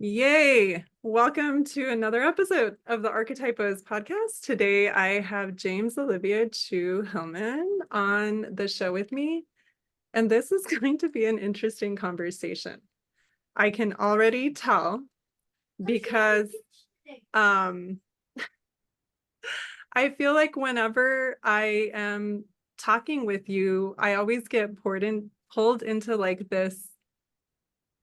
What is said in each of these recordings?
Yay! Welcome to another episode of the Archetypos podcast. Today I have James-Olivia Chu Hillman on the show with me, and this is going to be an interesting conversation. I can already tell because I feel like whenever I am talking with you, I always get pulled into like this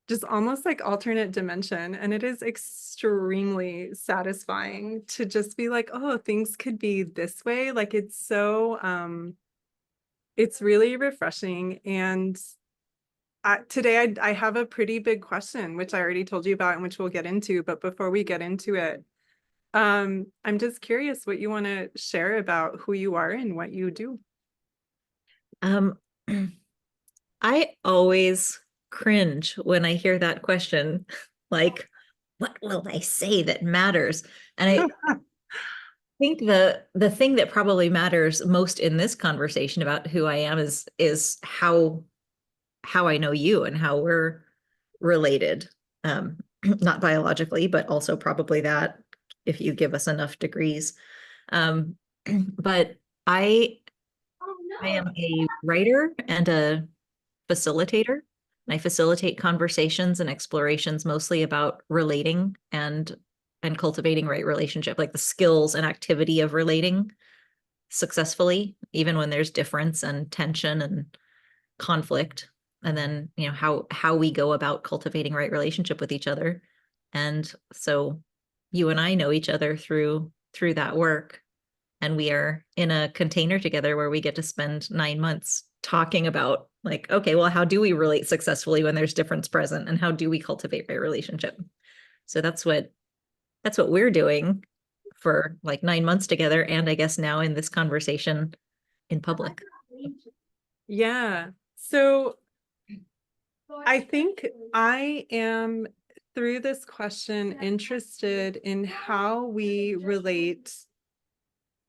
just almost like alternate dimension. And it is extremely satisfying to just be like, oh, things could be this way. Like it's really refreshing. And today I have a pretty big question, which I already told you about and which we'll get into. But before we get into it, I'm just curious what you want to share about who you are and what you do. Um, I always cringe when I hear that question, like, what will I say that matters? And I think the thing that probably matters most in this conversation about who I am is how I know you and how we're related. Not biologically, but also probably that if you give us enough degrees. Um, but I I am a writer and a facilitator. I facilitate conversations and explorations mostly about relating and cultivating right relationship, like the skills and activity of relating successfully, even when there's difference and tension and conflict. And then, how we go about cultivating right relationship with each other. And so you and I know each other through that work. And we are in a container together where we get to spend 9 months talking about like, okay, well, how do we relate successfully when there's difference present, and how do we cultivate a relationship? So that's what we're doing for like 9 months together, and I guess now in this conversation in public. Yeah. So I think I am, through this question, interested in how we relate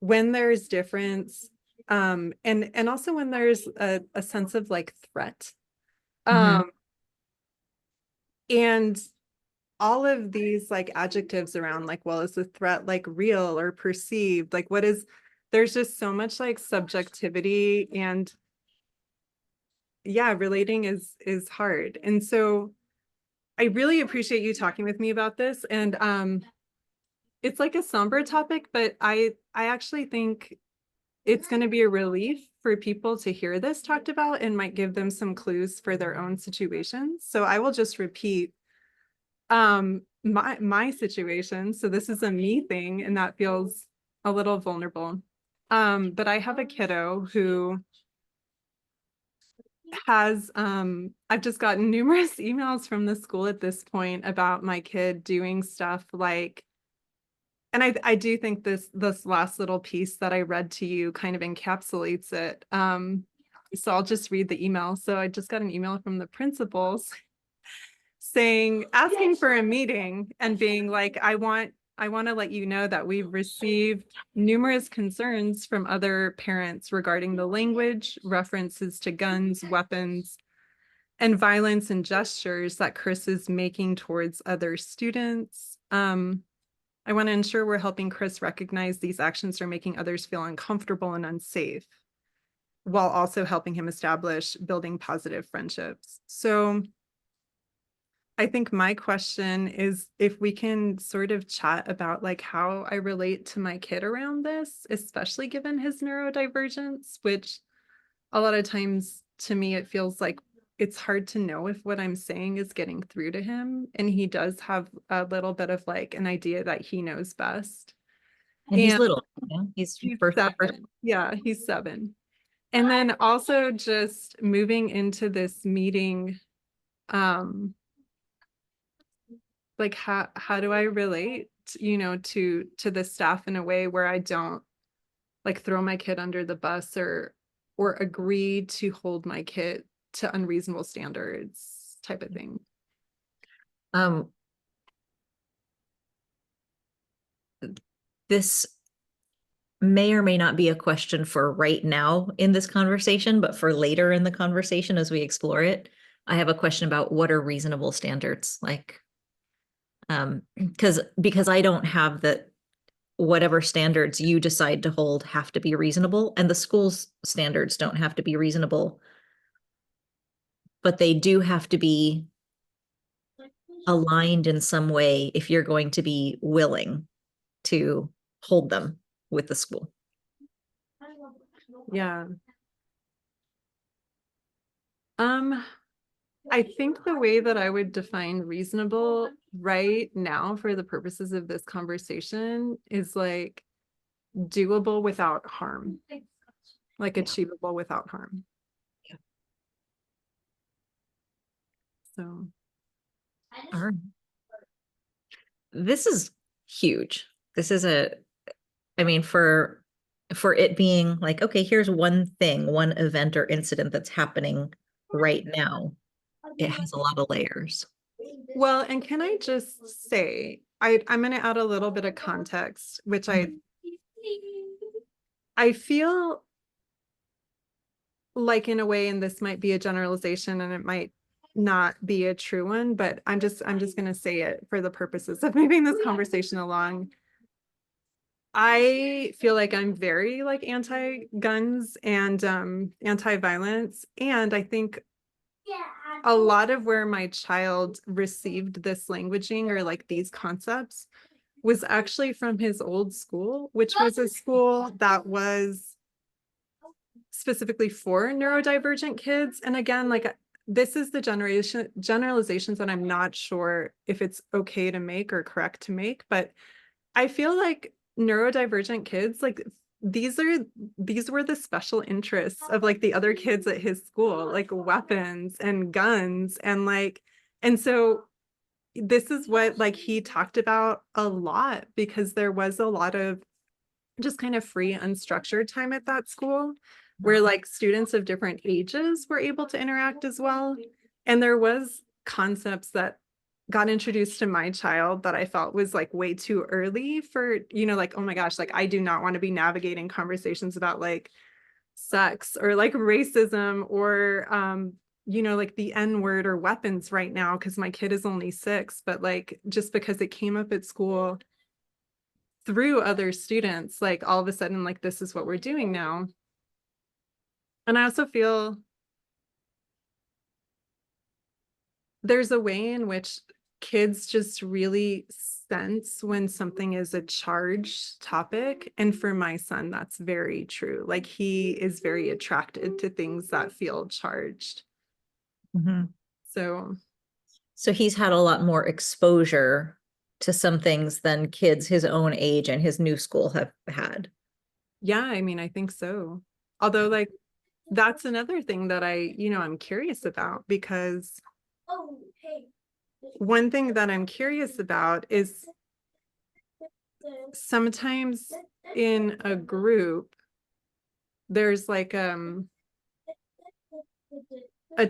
when there's difference, and also when there's a sense of like threat. Mhm. Um, and all of these like adjectives around like, well, is the threat like real or perceived? Like there's just so much like subjectivity, and yeah, relating is hard. And so I really appreciate you talking with me about this. And it's like a somber topic, but I actually think it's going to be a relief for people to hear this talked about and might give them some clues for their own situations. So I will just repeat my situation. So this is a me thing, and that feels a little vulnerable. But I have a kiddo who has I've just gotten numerous emails from the school at this point about my kid doing stuff like, and I do think this last little piece that I read to you kind of encapsulates it. So I'll just read the email. So I just got an email from the principals asking for a meeting and being like, I want to let you know that we've received numerous concerns from other parents regarding the language, references to guns, weapons, and violence and gestures that Chris is making towards other students. I want to ensure we're helping Chris recognize these actions are making others feel uncomfortable and unsafe, while also helping him establish building positive friendships. So I think my question is if we can sort of chat about like how I relate to my kid around this, especially given his neurodivergence, which a lot of times to me, it feels like it's hard to know if what I'm saying is getting through to him. And he does have a little bit of like an idea that he knows best. And he's And little, he's he's first. 7. Yeah, he's 7. And then also just moving into this meeting, um, like how do I relate, to the staff in a way where I don't like throw my kid under the bus or agree to hold my kid to unreasonable standards type of thing. Um, this may or may not be a question for right now in this conversation, but for later in the conversation as we explore it, I have a question about what are reasonable standards? Like, Because I don't have the whatever standards you decide to hold have to be reasonable, and the school's standards don't have to be reasonable, but they do have to be aligned in some way if you're going to be willing to hold them with the school. Yeah. I think the way that I would define reasonable right now for the purposes of this conversation is like doable without harm, like achievable without harm. Yeah. So. All right. This is huge. This is I mean, for it being like, okay, here's one thing, one event or incident that's happening right now. It has a lot of layers. Well, and can I just say, I'm going to add a little bit of context, which I feel like in a way, and this might be a generalization and it might not be a true one, but I'm just going to say it for the purposes of moving this conversation along. I feel like I'm very like anti-guns and anti-violence, and I think a lot of where my child received this languaging or like these concepts was actually from his old school, which was a school that was specifically for neurodivergent kids. And again, like this is the generalizations that I'm not sure if it's okay to make or correct to make, but I feel like neurodivergent kids, like these were the special interests of like the other kids at his school, like weapons and guns and like, and so this is what like he talked about a lot because there was a lot of just kind of free unstructured time at that school where like students of different ages were able to interact as well. And there was concepts that got introduced to my child that I felt was like way too early for, you know, like, oh my gosh, like I do not want to be navigating conversations about like sex or like racism or you know, like the N-word or weapons right now because my kid is only 6, but like just because it came up at school through other students, like all of a sudden, like this is what we're doing now. And I also feel there's a way in which kids just really sense when something is a charged topic. And for my son, that's very true. Like he is very attracted to things that feel charged. Mm-hmm. So he's had a lot more exposure to some things than kids his own age and his new school have had. yeah, I mean, I think so. Although like that's another thing that I'm curious about because one thing that I'm curious about is sometimes in a group, there's like a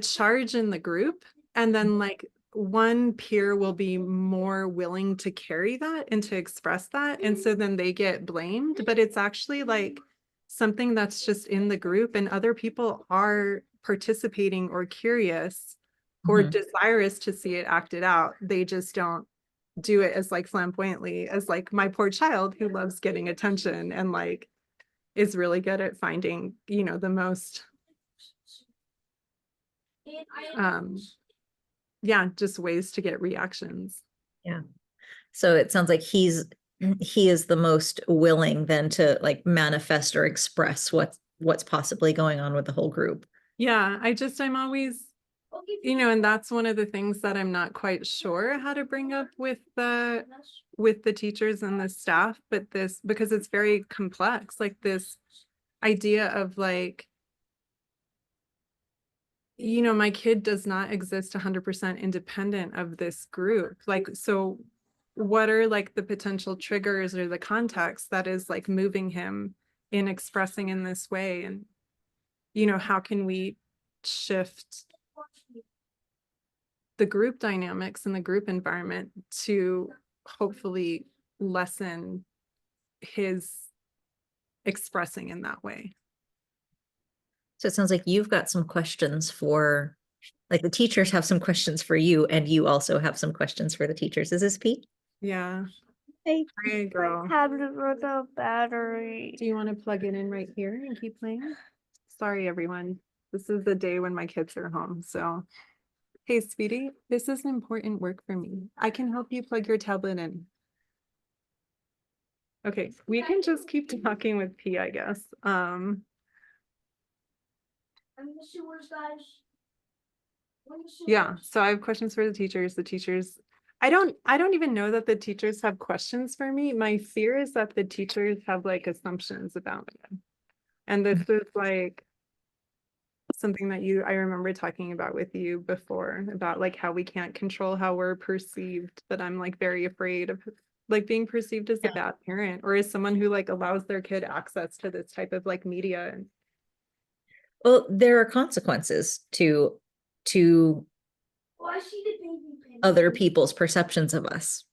charge in the group, and then like one peer will be more willing to carry that and to express that. And so then they get blamed, but it's actually like something that's just in the group, and other people are participating or curious or desirous to see it acted out. They just don't do it as like flamboyantly as like my poor child who loves getting attention and like is really good at finding, you know, the most yeah, just ways to get reactions. Yeah. So it sounds like he is the most willing then to like manifest or express what's possibly going on with the whole group. Yeah, I'm always, you know, and that's one of the things that I'm not quite sure how to bring up with the teachers and the staff, but this because it's very complex, like this idea of like, you know, my kid does not exist 100% independent of this group. Like, so what are like the potential triggers or the context that is like moving him in expressing in this way? And, you know, how can we shift the group dynamics and the group environment to hopefully lessen his expressing in that way? So it sounds like you've got some questions for, like the teachers have some questions for you, and you also have some questions for the teachers. Is this Pete? Yeah. Hey. Hey, girl. Tablet runs out of battery. Do you want to plug it in right here and keep playing? Sorry, everyone. This is the day when my kids are home. So, hey, sweetie, this is an important work for me. I can help you plug your tablet in. Okay, we can just keep talking with P, I guess. I'm in the sewers, guys. I'm in the Yeah, sewers. so I have questions for the teachers. The teachers, I don't even know that the teachers have questions for me. My fear is that the teachers have like assumptions about me. And this is like something that I remember talking about with you before about like how we can't control how we're perceived, that I'm like very afraid of like being perceived as a bad parent or as someone who like allows their kid access to this type of like media. Well, there are consequences to Oh, I see the baby pin. other people's perceptions of us.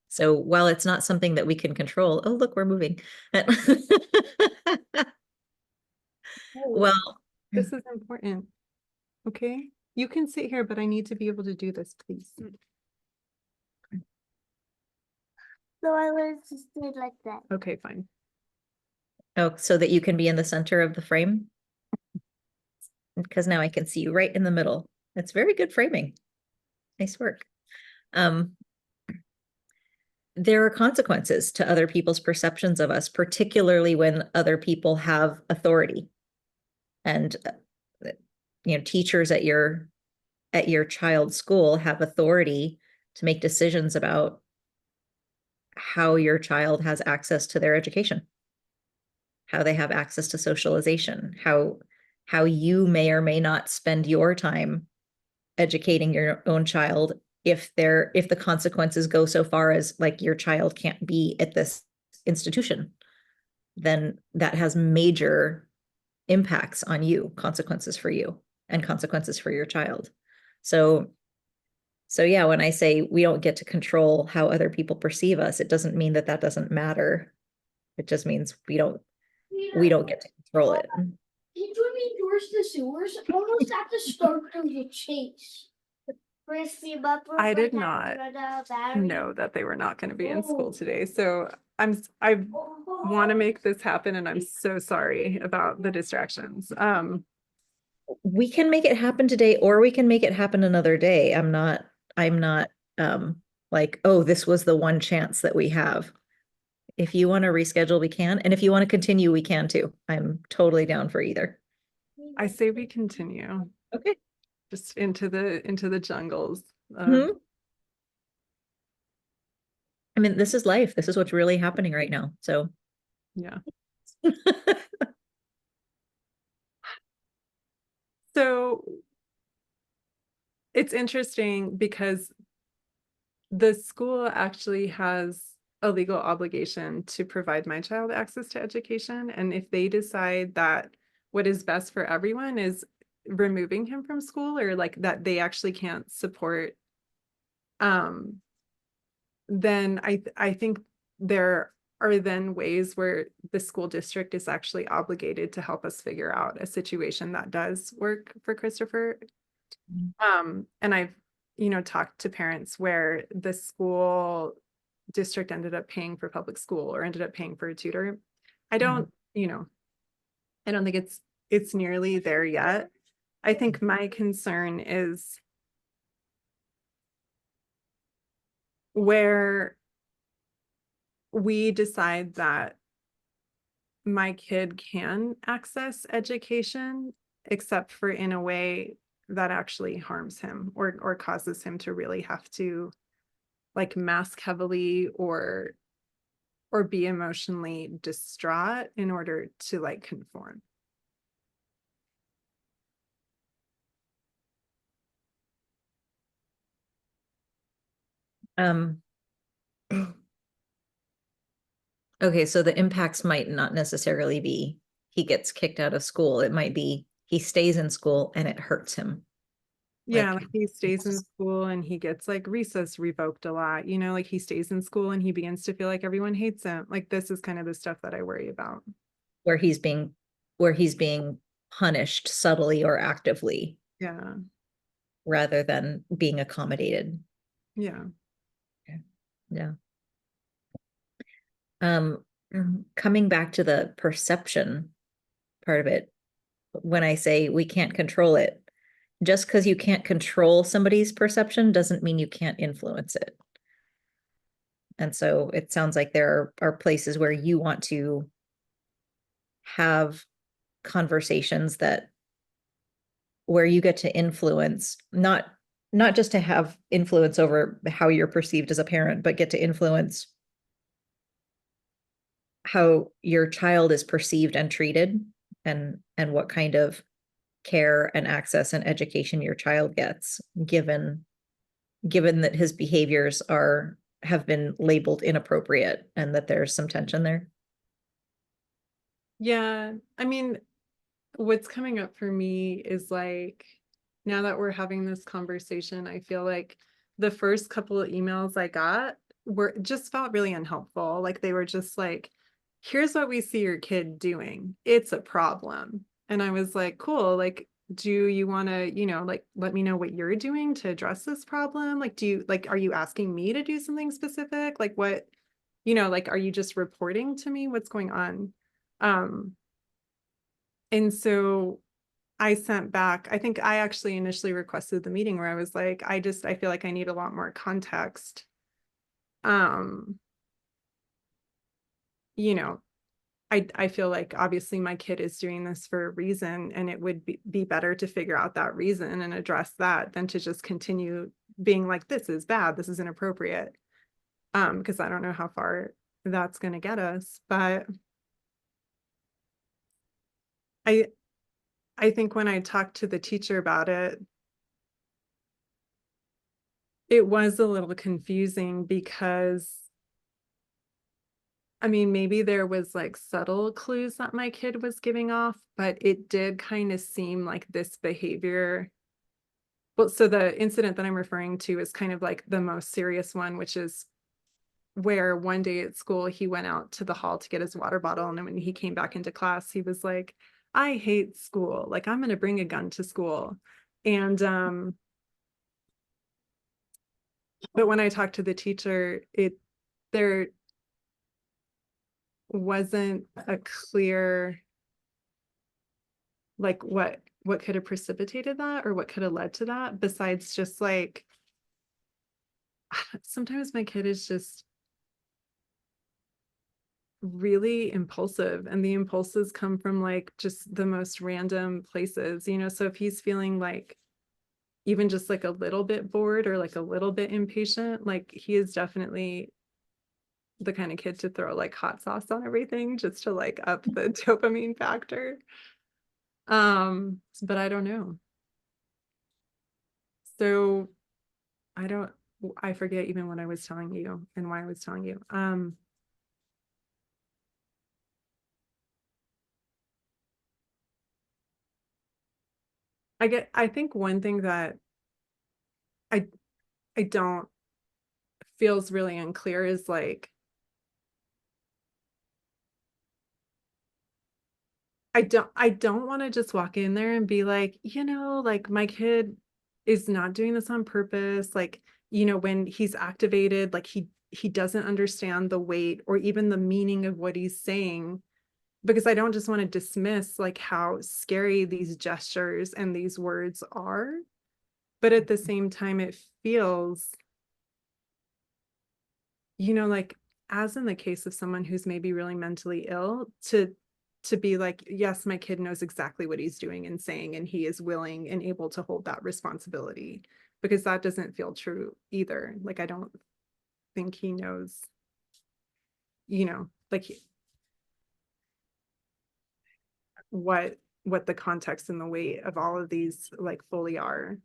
So while it's not something that we can control, oh, look, we're moving. Well, This is important. Okay, you can sit here, but I need to be able to do this, please. No, I was just did like that. Okay, fine. oh, so that you can be in the center of the frame? Because now I can see you right in the middle. That's very good framing. Nice work. There are consequences to other people's perceptions of us, particularly when other people have authority. And teachers at your child's school have authority to make decisions about how your child has access to their education, how they have access to socialization, how you may or may not spend your time educating your own child if the consequences go so far as like your child can't be at this institution, then that has major impacts on you, consequences for you and consequences for your child. So yeah, when I say we don't get to control how other people perceive us, it doesn't mean that that doesn't matter. It just means we don't get to control it. Can you join me towards the sewers? I almost have to start the chase. I did not know that they were not going to be in school today. So I want to make this happen and I'm so sorry about the distractions. We can make it happen today or we can make it happen another day. I'm not like, oh, this was the one chance that we have. If you want to reschedule, we can. And if you want to continue, we can too. I'm totally down for either. I say we continue. Okay. Just into the jungles. I mean, this is life. This is what's really happening right now. So yeah. So it's interesting because the school actually has a legal obligation to provide my child access to education. And if they decide that what is best for everyone is removing him from school or like that they actually can't support, then I think there are then ways where the school district is actually obligated to help us figure out a situation that does work for Christopher. And I've, talked to parents where the school district ended up paying for public school or ended up paying for a tutor. I don't think it's nearly there yet. I think my concern is where we decide that my kid can access education, except for in a way that actually harms him or causes him to really have to like mask heavily or be emotionally distraught in order to like conform. Okay, so the impacts might not necessarily be he gets kicked out of school. It might be he stays in school and it hurts him. Yeah, like he stays in school and he gets like recess revoked a lot, like he stays in school and he begins to feel like everyone hates him. Like this is kind of the stuff that I worry about. Where he's being punished subtly or actively. Yeah. Rather than being accommodated. Yeah. Okay. Yeah. Coming back to the perception part of it, when I say we can't control it, just because you can't control somebody's perception doesn't mean you can't influence it. And so it sounds like there are places where you want to have conversations that where you get to influence, not just to have influence over how you're perceived as a parent, but get to influence how your child is perceived and treated, and what kind of care and access and education your child gets, given that his behaviors have been labeled inappropriate and that there's some tension there. Yeah, I mean, what's coming up for me is like, now that we're having this conversation, I feel like the first couple of emails I got just felt really unhelpful. Like they were just like, here's what we see your kid doing. It's a problem. And I was like, cool, like, do you want to, like, let me know what you're doing to address this problem? Like, are you asking me to do something specific? Like what, like, are you just reporting to me what's going on? And so I sent back, I think I actually initially requested the meeting where I was like, I feel like I need a lot more context. Um, you know, I feel like obviously my kid is doing this for a reason, and it would be better to figure out that reason and address that than to just continue being like, this is bad, this is inappropriate. Because I don't know how far that's going to get us. But I think when I talked to the teacher about it, it was a little confusing because I mean, maybe there was like subtle clues that my kid was giving off, but it did kind of seem like this behavior. Well, so the incident that I'm referring to is kind of like the most serious one, which is where one day at school, he went out to the hall to get his water bottle. And when he came back into class, he was like, I hate school. Like, I'm going to bring a gun to school. And, but when I talked to the teacher, there wasn't a clear, like, what could have precipitated that or what could have led to that, besides just like, sometimes my kid is just really impulsive, and the impulses come from like just the most random places, so if he's feeling like even just like a little bit bored or like a little bit impatient, like he is definitely the kind of kid to throw like hot sauce on everything just to like up the dopamine factor. But I don't know. So I forget even what I was telling you and why I was telling you. I think one thing that I don't feels really unclear is like, I don't want to just walk in there and be like, like my kid is not doing this on purpose. Like, when he's activated, like he doesn't understand the weight or even the meaning of what he's saying, because I don't just want to dismiss like how scary these gestures and these words are. But at the same time, it feels, like, as in the case of someone who's maybe really mentally ill, to be like, yes, my kid knows exactly what he's doing and saying, and he is willing and able to hold that responsibility, because that doesn't feel true either. Like, I don't think he knows, like what the context and the weight of all of these like fully are.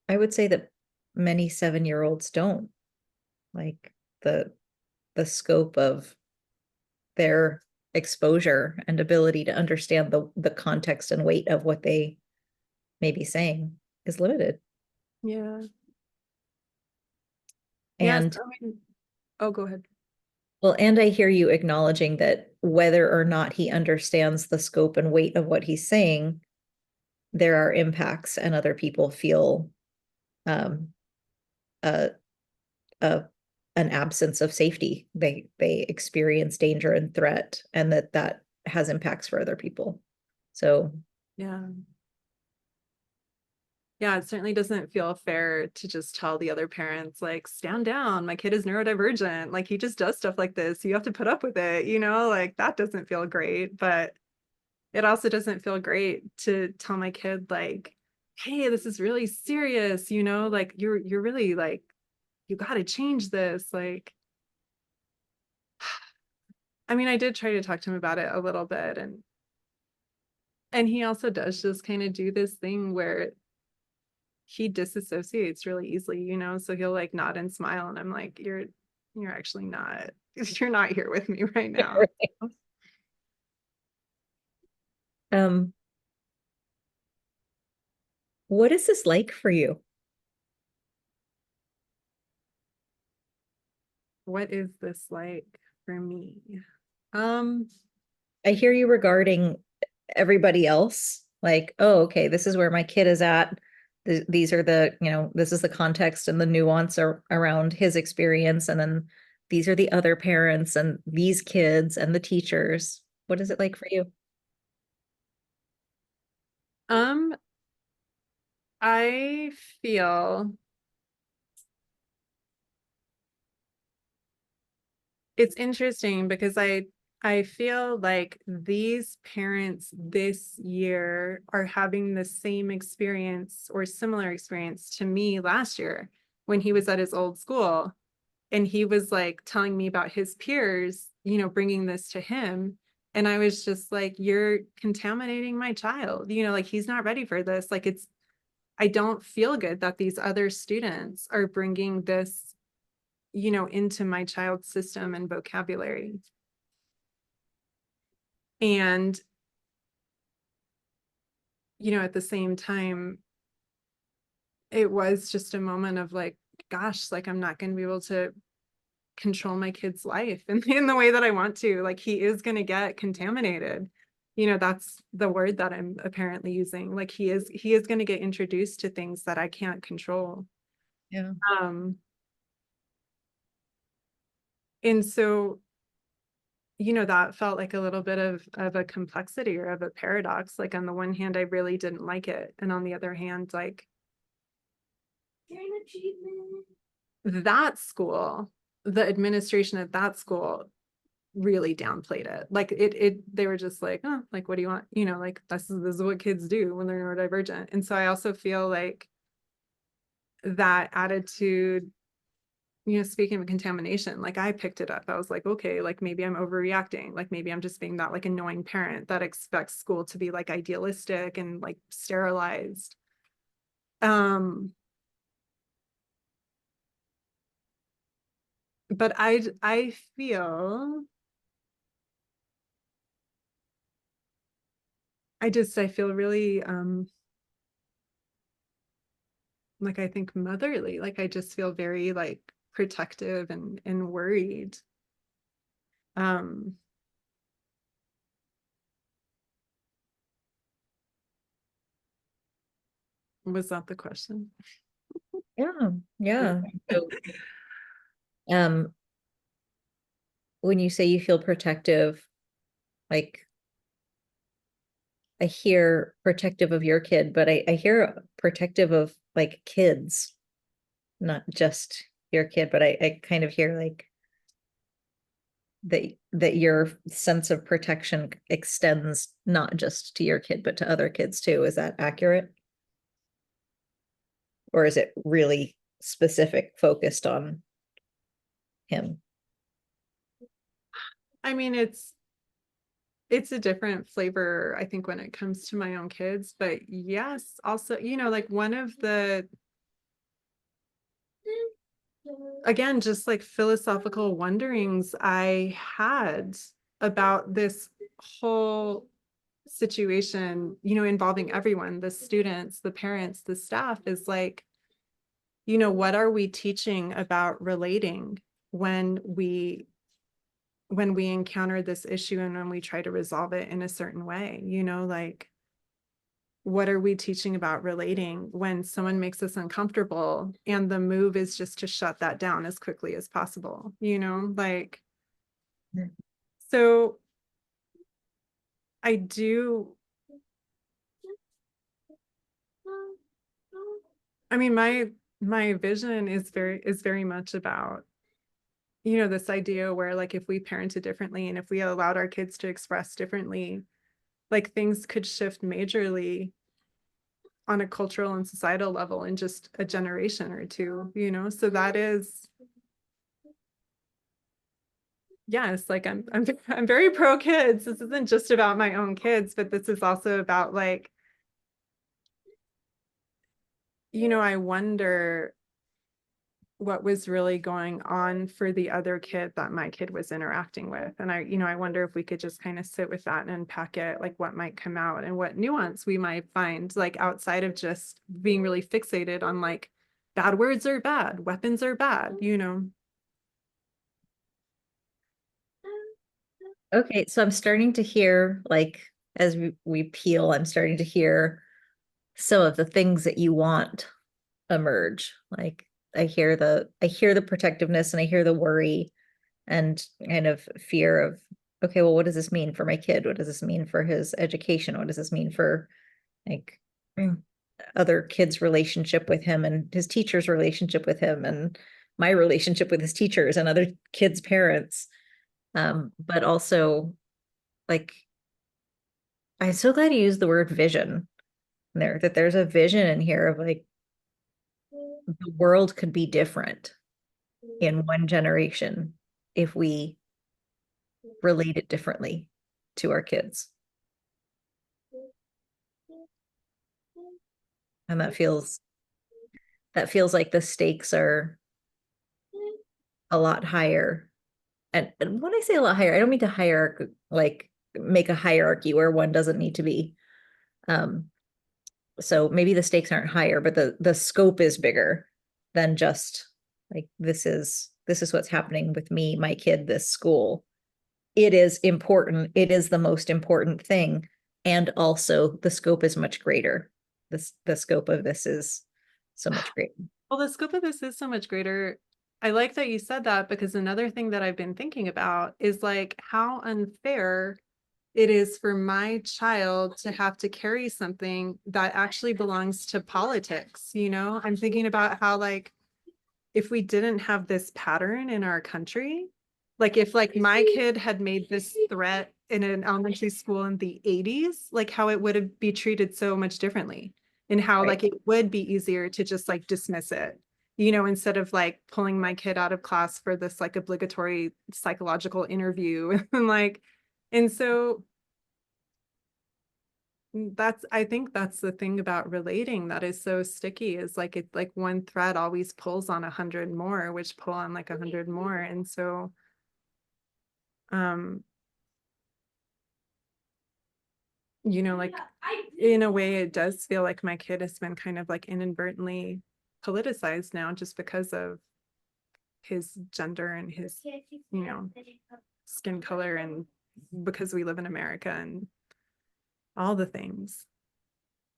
I would say that many 7-year-olds don't, like the scope of their exposure and ability to understand the context and weight of what they may be saying is limited. Yeah. And yes, oh, go ahead. well, and I hear you acknowledging that whether or not he understands the scope and weight of what he's saying, there are impacts, and other people feel a an absence of safety. They experience danger and threat, and that has impacts for other people. So Yeah. Yeah, it certainly doesn't feel fair to just tell the other parents, like, stand down, my kid is neurodivergent, like he just does stuff like this, you have to put up with it, like that doesn't feel great. But it also doesn't feel great to tell my kid, like, hey, this is really serious, like you're really like, you got to change this. Like, I mean, I did try to talk to him about it a little bit, and he also does just kind of do this thing where he disassociates really easily, so he'll like nod and smile, and I'm like, you're actually not, you're not here with me right now. um what is this like for you? What is this like for me? Um, I hear you regarding everybody else, like, oh, okay, this is where my kid is at. These are the, this is the context and the nuance around his experience. And then these are the other parents and these kids and the teachers. What is it like for you? I feel it's interesting because I feel like these parents this year are having the same experience or similar experience to me last year when he was at his old school, and he was like telling me about his peers, bringing this to him. And I was just like, you're contaminating my child, like he's not ready for this. Like I don't feel good that these other students are bringing this, into my child's system and vocabulary. And, at the same time, it was just a moment of like, gosh, like I'm not going to be able to control my kid's life in the way that I want to. Like he is going to get contaminated. That's the word that I'm apparently using. Like he is going to get introduced to things that I can't control. Yeah. And so, that felt like a little bit of a complexity or of a paradox. Like on the one hand, I really didn't like it. And on the other hand, like that school, the administration at that school really downplayed it. Like they were just like, oh, like, what do you want? Like this is what kids do when they're neurodivergent. And so I also feel like that attitude, speaking of contamination, like I picked it up. I was like, okay, like maybe I'm overreacting. Like maybe I'm just being that like annoying parent that expects school to be like idealistic and like sterilized. But I feel I feel really like I think motherly. Like I just feel very like protective and worried. Was that the question? Yeah. Yeah. So, um, when you say you feel protective, like I hear protective of your kid, but I hear protective of like kids, not just your kid, but I kind of hear like that your sense of protection extends not just to your kid, but to other kids too. Is that accurate? Or is it really specific, focused on him? I mean, it's a different flavor, I think, when it comes to my own kids. But yes, also, like one of the, again, just like philosophical wonderings I had about this whole situation, involving everyone, the students, the parents, the staff, is like, what are we teaching about relating when we encounter this issue and when we try to resolve it in a certain way, like what are we teaching about relating when someone makes us uncomfortable and the move is just to shut that down as quickly as possible, you know, like, so I do, I mean, my vision is very much about, you know, this idea where like if we parented differently and if we allowed our kids to express differently, like things could shift majorly on a cultural and societal level in just a generation or two, you know? So that is, yes, like I'm very pro kids. This isn't just about my own kids, but this is also about like, you know, I wonder what was really going on for the other kid that my kid was interacting with. And I, you know, I wonder if we could just kind of sit with that and unpack it, like what might come out and what nuance we might find, like outside of just being really fixated on like bad words are bad, weapons are bad, you know? Okay, so I'm starting to hear, like, as we peel, I'm starting to hear some of the things that you want emerge. Like I hear the protectiveness and I hear the worry and kind of fear of, okay, well, what does this mean for my kid? What does this mean for his education? What does this mean for like other kids' relationship with him and his teacher's relationship with him and my relationship with his teachers and other kids' parents? But also like I'm so glad you used the word vision there, that there's a vision in here of like the world could be different in one generation if we relate it differently to our kids. And that feels like the stakes are a lot higher. And when I say a lot higher, I don't mean to like make a hierarchy where one doesn't need to be. Um, so maybe the stakes aren't higher, but the scope is bigger than just like this is what's happening with me, my kid, this school. It is important. It is the most important thing. And also the scope is much greater. The scope of this is so much greater. Well, the scope of this is so much greater. I like that you said that because another thing that I've been thinking about is like how unfair it is for my child to have to carry something that actually belongs to politics. You know, I'm thinking about how like if we didn't have this pattern in our country, like if like my kid had made this threat in an elementary school in the 80s, like how it would have be treated so much differently and how Right. like it would be easier to just like dismiss it, you know, instead of like pulling my kid out of class for this like obligatory psychological interview and like, and so that's, I think that's the thing about relating that is so sticky is like it's like one thread always pulls on 100 more, which pull on like 100 more. And so um you know, like in a way it does feel like my kid has been kind of like inadvertently politicized now just because of his gender and his, you know, skin color and because we live in America and all the things.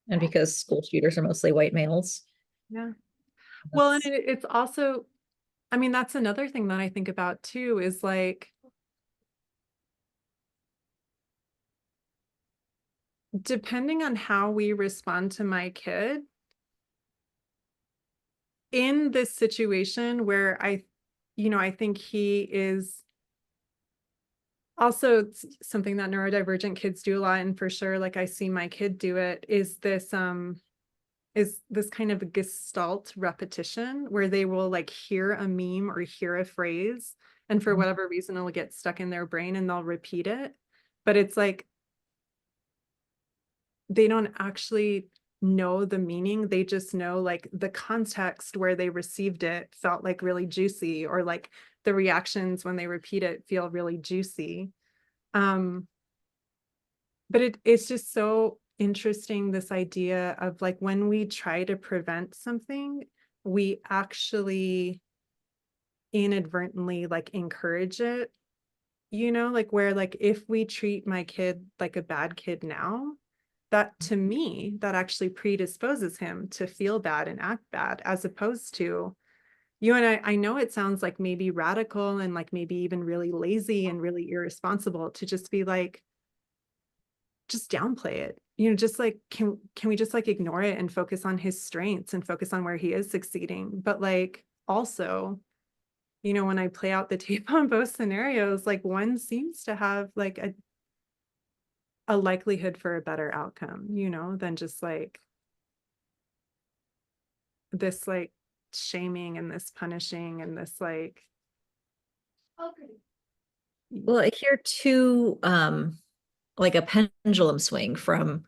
And because school shooters are mostly white males. Yeah. Well, and That's- it's also, I mean, that's another thing that I think about too, is like, depending on how we respond to my kid in this situation where you know, I think he is also something that neurodivergent kids do a lot. And for sure, like I see my kid do it, is this kind of a gestalt repetition where they will like hear a meme or hear a phrase and for whatever reason it'll get stuck in their brain and they'll repeat it, but it's like they don't actually know the meaning, they just know like the context where they received it felt like really juicy, or like the reactions when they repeat it feel really juicy. um but it's just so interesting, this idea of like when we try to prevent something, we actually inadvertently like encourage it, you know, like where like if we treat my kid like a bad kid now, that to me, that actually predisposes him to feel bad and act bad, as opposed to you and I know it sounds like maybe radical and like maybe even really lazy and really irresponsible to just be like, just downplay it, just like, can we just like ignore it and focus on his strengths and focus on where he is succeeding? But like, also, when I play out the tape on both scenarios, like one seems to have like a likelihood for a better outcome, than just like this like shaming and this punishing and this like. Okay. Well, I hear two, like a pendulum swing from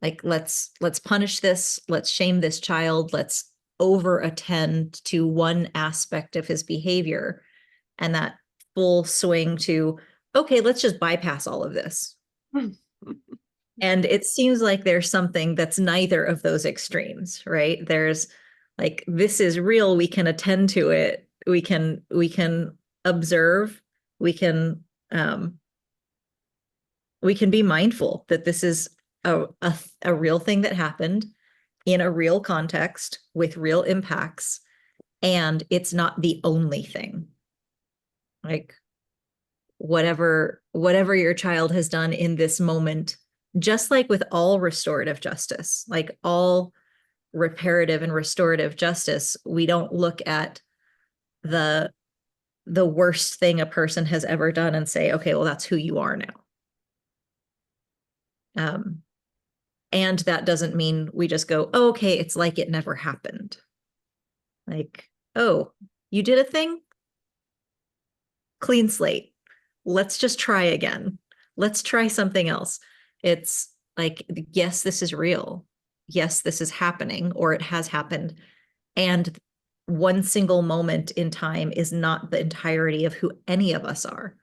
like, let's punish this, let's shame this child, let's over attend to one aspect of his behavior, and that full swing to, okay, let's just bypass all of this. And it seems like there's something that's neither of those extremes, right? There's like, this is real, we can attend to it, we can observe, we can be mindful that this is a real thing that happened in a real context with real impacts, and it's not the only thing. Like whatever your child has done in this moment, just like with all restorative justice, like all reparative and restorative justice, we don't look at the worst thing a person has ever done and say, okay, well, that's who you are now. And that doesn't mean we just go, oh, okay, it's like it never happened. Like, oh, you did a thing? Clean slate. Let's just try again. Let's try something else. It's like, yes, this is real. Yes, this is happening, or it has happened. And one single moment in time is not the entirety of who any of us are.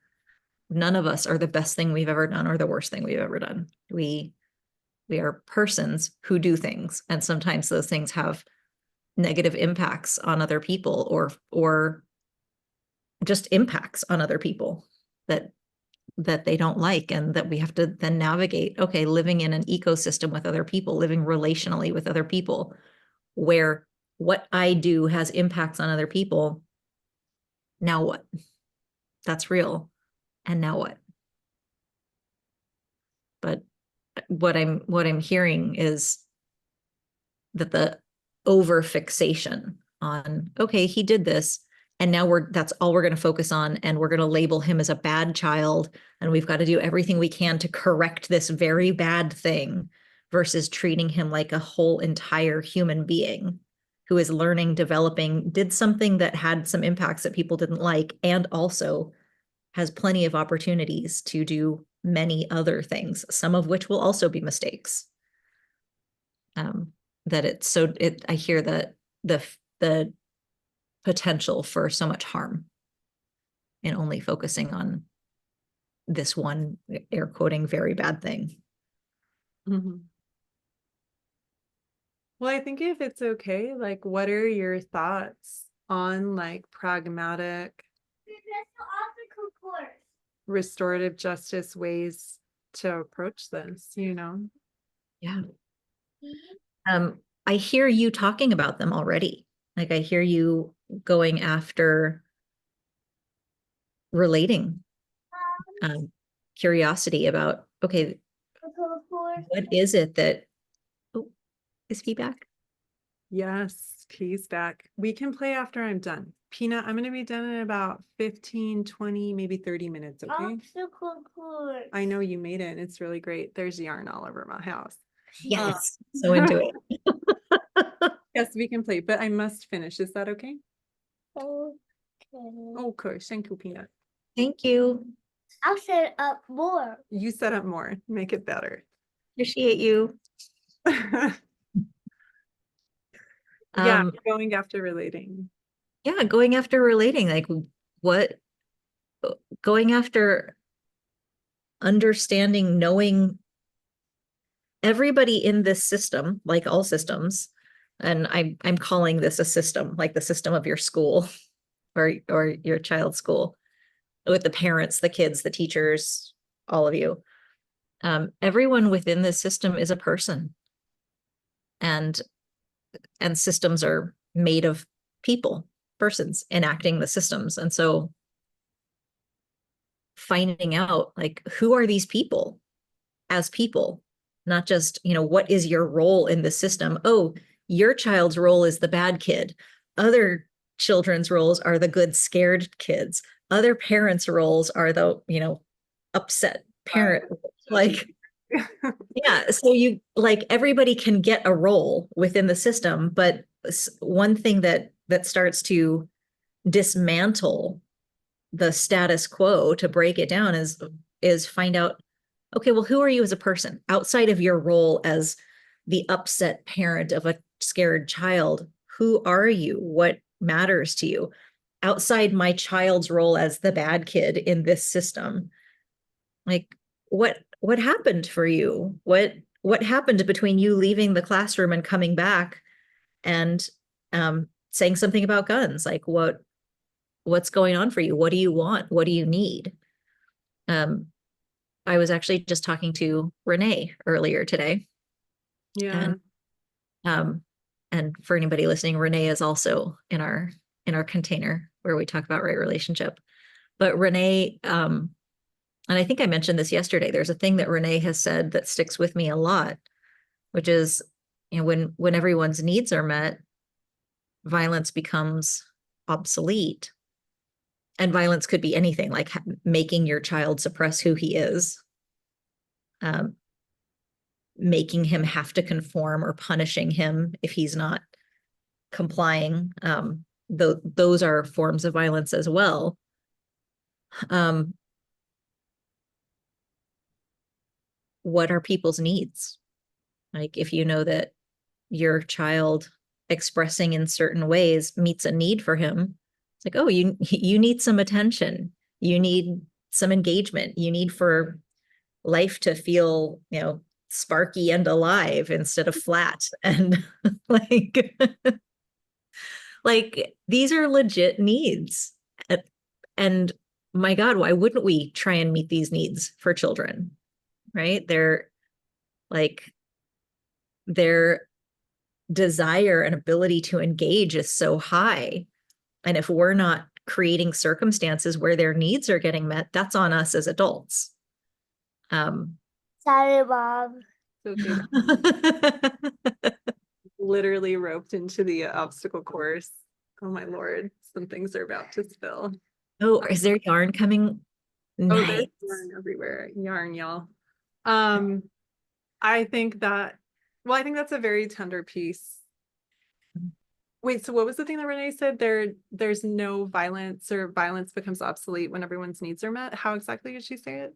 None of us are the best thing we've ever done or the worst thing we've ever done. We are persons who do things, and sometimes those things have negative impacts on other people, or just impacts on other people that they don't like, and that we have to then navigate. Okay, living in an ecosystem with other people, living relationally with other people, where what I do has impacts on other people. Now what? That's real. And now what? But what I'm hearing is that the over fixation on, okay, he did this, and now that's all we're going to focus on, and we're going to label him as a bad child, and we've got to do everything we can to correct this very bad thing, versus treating him like a whole entire human being who is learning, developing, did something that had some impacts that people didn't like, and also has plenty of opportunities to do many other things, some of which will also be mistakes. I hear that the potential for so much harm in only focusing on this one, air quoting, very bad thing. Mm-hmm. Well, I think if it's okay, like, what are your thoughts on like pragmatic restorative justice ways to approach this, Yeah. I hear you talking about them already. Like, I hear you going after relating, curiosity about, okay, what is it that, oh, is he back? Yes, he's back. We can play after I'm done. Peanut, I'm going to be done in about 15, 20, maybe 30 minutes, okay? I know you made it. It's really great. There's yarn all over my house. Yes, so into it. Yes, we can play, but I must finish. Is that okay? Okay. Okay, thank you, Peanut. Thank you. I'll set up more. You set up more. Make it better. Appreciate you. Yeah, going after relating. Yeah, going after relating, like going after understanding, knowing everybody in this system, like all systems, and I'm calling this a system, like the system of your school or your child's school, with the parents, the kids, the teachers, all of you. everyone within this system is a person, and systems are made of persons enacting the systems. And so finding out, like, who are these people as people, not just, what is your role in the system? Oh, your child's role is the bad kid. Other children's roles are the good, scared kids. Other parents' roles are the, upset parent. Like, yeah. So everybody can get a role within the system, but one thing that starts to dismantle the status quo, to break it down, is find out, okay, well, who are you as a person outside of your role as the upset parent of a scared child? Who are you? What matters to you outside my child's role as the bad kid in this system? Like, what happened for you? What happened between you leaving the classroom and coming back and saying something about guns? Like, what's going on for you? What do you want? What do you need? I was actually just talking to Renee earlier today. Yeah. And for anybody listening, Renee is also in our container where we talk about right relationship. But Renee, and I think I mentioned this yesterday, there's a thing that Renee has said that sticks with me a lot, which is, when everyone's needs are met, violence becomes obsolete. And violence could be anything, like making your child suppress who he is, making him have to conform, or punishing him if he's not complying. Those are forms of violence as well. What are people's needs? Like, if you know that your child expressing in certain ways meets a need for him, it's like, oh, you need some attention, you need some engagement, you need for life to feel, sparky and alive instead of flat. And like these are legit needs. And my God, why wouldn't we try and meet these needs for children? Right? Their desire and ability to engage is so high. And if we're not creating circumstances where their needs are getting met, that's on us as adults. Sorry, Bob. Okay. Literally roped into the obstacle course. Oh my Lord, some things are about to spill. Oh, is there yarn coming? Oh, Nice. there's yarn everywhere. Yarn, y'all. I think that's a very tender piece. Wait, so what was the thing that Renee said? There's no violence, or violence becomes obsolete when everyone's needs are met. How exactly did she say it?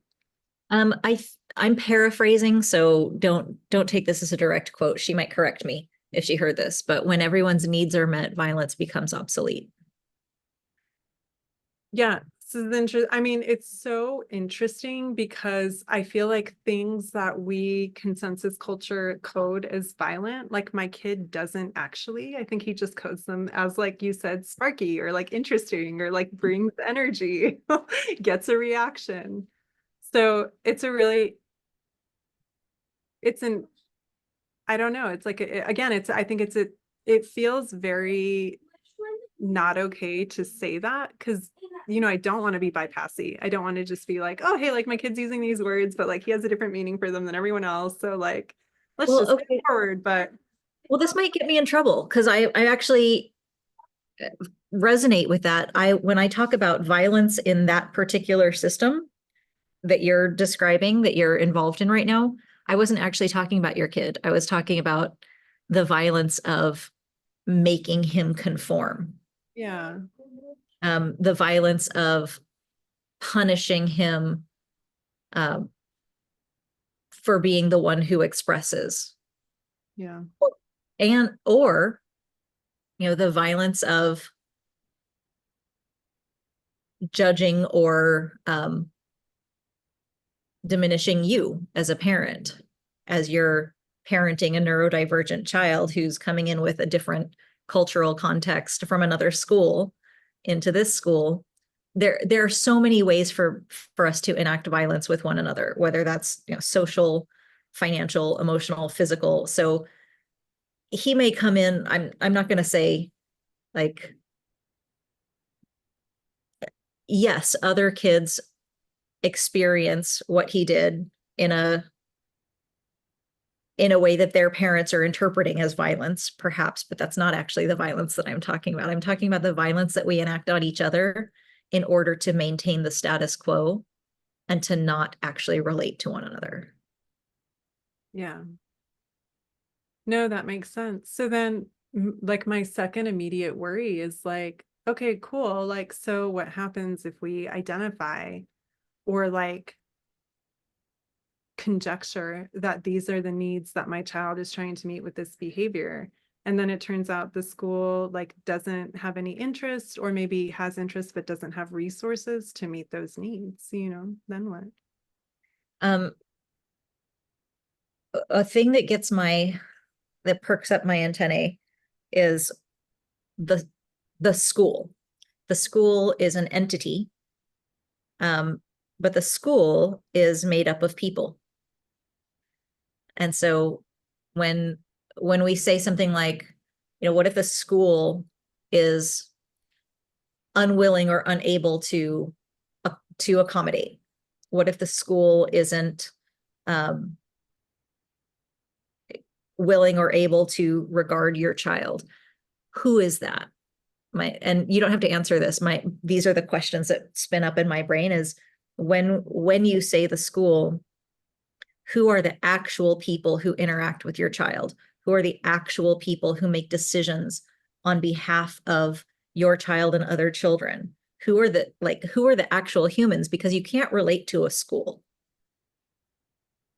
I'm paraphrasing, so don't take this as a direct quote. She might correct me if she heard this, but when everyone's needs are met, violence becomes obsolete. Yeah. So then, I mean, it's so interesting because I feel like things that we consensus culture code as violent, like my kid doesn't actually. I think he just codes them as, like you said, sparky, or like interesting, or like brings energy, gets a reaction. So I don't know. It's like, again, it feels very not okay to say that, because I don't want to be bypassy. I don't want to just be like, oh, hey, like my kid's using these words, but like he has a different meaning for them than everyone else. So like, let's just move forward. But well, this might get me in trouble, because I actually resonate with that. When I talk about violence in that particular system that you're describing, that you're involved in right now, I wasn't actually talking about your kid. I was talking about the violence of making him conform. Yeah. The violence of punishing him for being the one who expresses. Yeah. Or the violence of judging or diminishing you as a parent, as you're parenting a neurodivergent child who's coming in with a different cultural context from another school into this school. there are so many ways for us to enact violence with one another, whether that's, you know, social, financial, emotional, physical. So he may come in, I'm not going to say like, yes, other kids experience what he did in a way that their parents are interpreting as violence, perhaps, but that's not actually the violence that I'm talking about. I'm talking about the violence that we enact on each other in order to maintain the status quo and to not actually relate to one another. Yeah. No, that makes sense. So then, like, my second immediate worry is like, okay, cool. Like, so what happens if we identify or like conjecture that these are the needs that my child is trying to meet with this behavior? And then it turns out the school like doesn't have any interest, or maybe has interest but doesn't have resources to meet those needs, you know, then what? A thing that that perks up my antennae is the school. The school is an entity, but the school is made up of people. And so when we say something like, you know, what if the school is unwilling or unable to accommodate? What if the school isn't willing or able to regard your child? Who is that? And you don't have to answer this. These are the questions that spin up in my brain is when you say the school, who are the actual people who interact with your child? Who are the actual people who make decisions on behalf of your child and other children? Who are the actual humans? Because you can't relate to a school.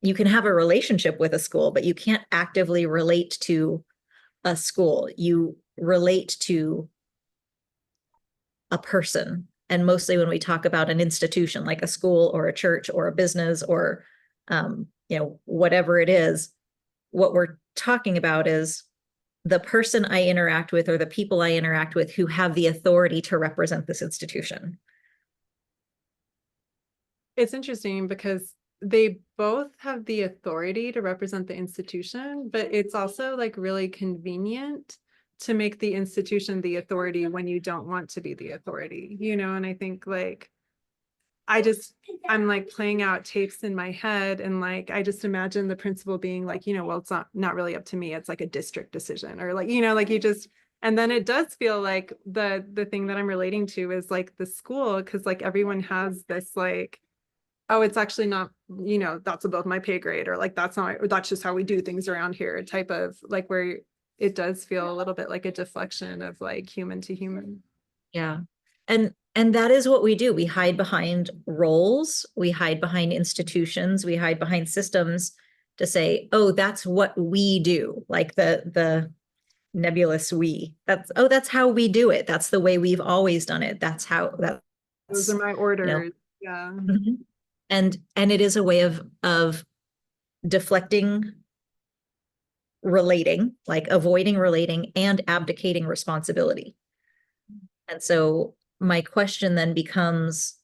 You can have a relationship with a school, but you can't actively relate to a school. You relate to a person. And mostly when we talk about an institution like a school or a church or a business or you know, whatever it is, what we're talking about is the person I interact with or the people I interact with who have the authority to represent this institution. It's interesting because they both have the authority to represent the institution, but it's also like really convenient to make the institution the authority when you don't want to be the authority, you know? And I think like, I'm like playing out tapes in my head, and like I just imagine the principal being like, you know, well, it's not really up to me, it's like a district decision, or like, you know, like you just, and then it does feel like the thing that I'm relating to is like the school, because like everyone has this like, oh, it's actually not, you know, that's above my pay grade, or like that's not, or that's just how we do things around here type of like, where it does feel a little bit like a deflection of like human to human. Yeah. And that is what we do. We hide behind roles, we hide behind institutions, we hide behind systems to say, oh, that's what we do. Like the nebulous we. That's how we do it. That's the way we've always done it. Those are my orders. You know, yeah. mm-hmm. And it is a way of deflecting relating, like avoiding relating and abdicating responsibility. And so my question then becomes